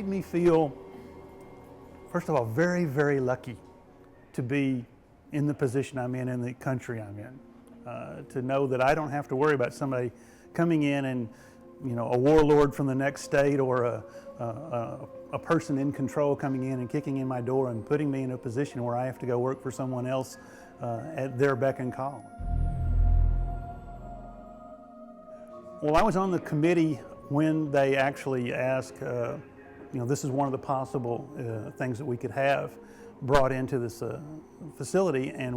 me feel, first of all, very, very lucky to be in the position I'm in the country I'm in. To know that I don't have to worry about somebody coming in and, you know, a warlord from the next state or a person in control coming in and kicking in my door and putting me in a position where I have to go work for someone else at their beck and call. Well, I was on the committee when they actually asked, you know, this is one of the possible things that we could have brought into this facility, and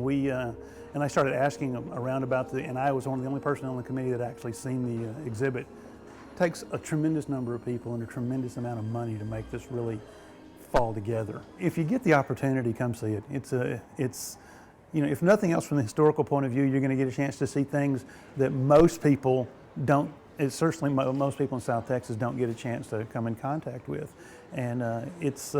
I started asking them around about and I was one of the only person on the committee that actually seen the exhibit. It takes a tremendous number of people and a tremendous amount of money to make this really fall together. If you get the opportunity, come see it. It's you know, if nothing else from the historical point of view, you're going to get a chance to see things that most people don't. Certainly most people in South Texas don't get a chance to come in contact with, and it's.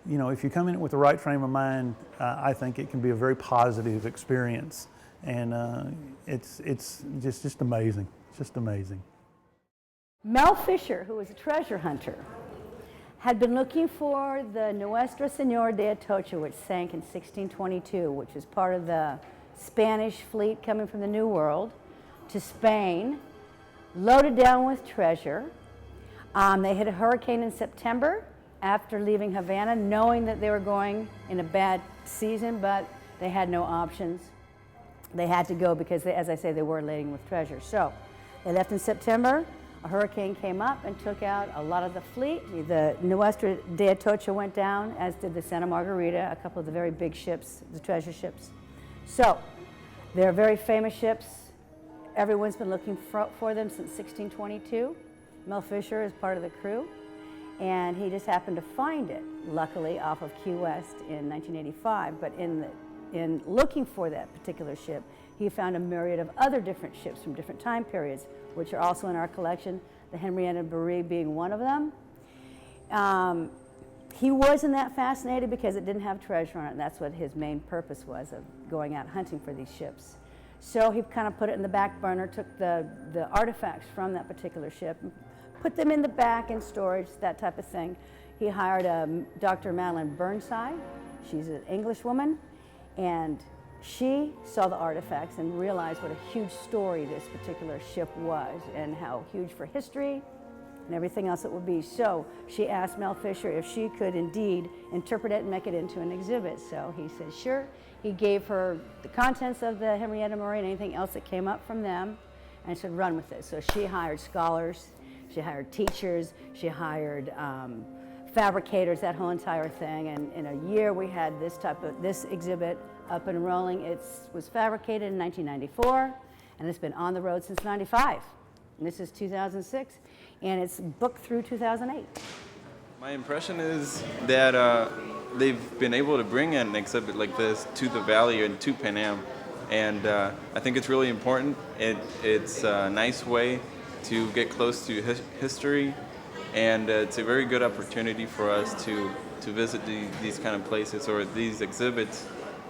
You know, if you come in with the right frame of mind, I think it can be a very positive experience, and it's just amazing. It's just amazing. Mel Fisher, who was a treasure hunter, had been looking for the Nuestra Señora de Atocha, which sank in 1622, which is part of the Spanish fleet coming from the New World to Spain, loaded down with treasure. They hit a hurricane in September after leaving Havana, knowing that they were going in a bad season, but they had no options. They had to go because, as I say, they were laden with treasure. So they left in September. A hurricane came up and took out a lot of the fleet. The Nuestra de Atocha went down, as did the Santa Margarita, a couple of the very big ships, the treasure ships. So they're very famous ships. Everyone's been looking for them since 1622. Mel Fisher is part of the crew. And he just happened to find it, luckily, off of Key West in 1985. But in looking for that particular ship, he found a myriad of other different ships from different time periods, which are also in our collection, the Henrietta Marie being one of them. He wasn't that fascinated because it didn't have treasure on it, and that's what his main purpose was, of going out hunting for these ships. So he kind of put it in the back burner, took the artifacts from that particular ship, put them in the back in storage, that type of thing. He hired Dr. Madeline Burnside. She's an English woman, and she saw the artifacts and realized what a huge story this particular ship was and how huge for history and everything else it would be. So she asked Mel Fisher if she could indeed interpret it and make it into an exhibit. So he said, sure. He gave her the contents of the Henrietta Marie and anything else that came up from them, and said, run with it. So she hired scholars. She hired teachers, she hired fabricators, that whole entire thing, and in a year we had this exhibit up and rolling. It was fabricated in 1994, and it's been on the road since '95. And this is 2006, and it's booked through 2008. My impression is that they've been able to bring an exhibit like this to the Valley and to Pan Am, and I think it's really important. It's a nice way to get close to history, and it's a very good opportunity for us to visit these kind of places or these exhibits,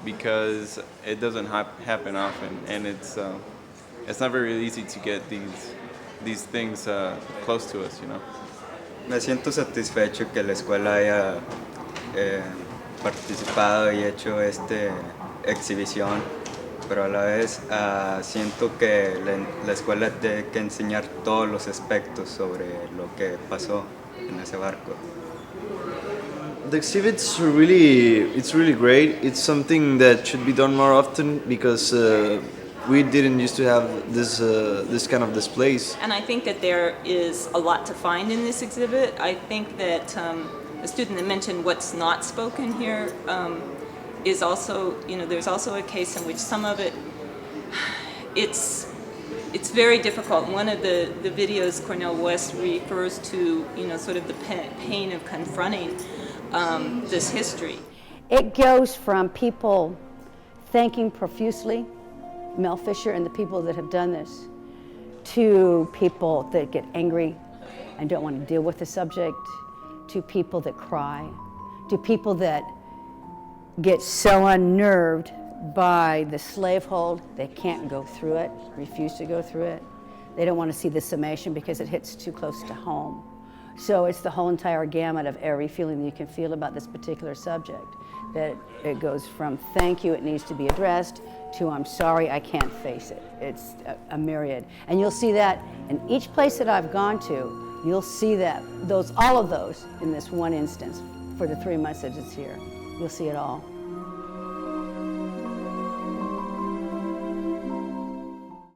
because it doesn't happen often, and it's not very easy to get these things close to us, you know. Me siento satisfecho que la escuela haya participado y hecho esta exhibición, pero a la vez siento que la escuela tiene que enseñar todos los aspectos sobre lo que pasó en ese barco. The exhibit's really great. It's something that should be done more often, because we didn't used to have this kind of displays. And I think that there is a lot to find in this exhibit. I think that the student that mentioned what's not spoken here is also, you know, there's also a case in which some of it, it's very difficult. One of the videos, Cornel West refers to, you know, sort of the pain of confronting this history. It goes from people thanking profusely Mel Fisher and the people that have done this, to people that get angry and don't want to deal with the subject, to people that cry, to people that get so unnerved by the slavehold they can't go through it, refuse to go through it. They don't want to see the summation because it hits too close to home. So it's the whole entire gamut of every feeling that you can feel about this particular subject. That it goes from thank you, it needs to be addressed, to I'm sorry, I can't face it. It's a myriad. And you'll see that in each place that I've gone to, you'll see that, all of those in this one instance for the 3 months that it's here. You'll see it all.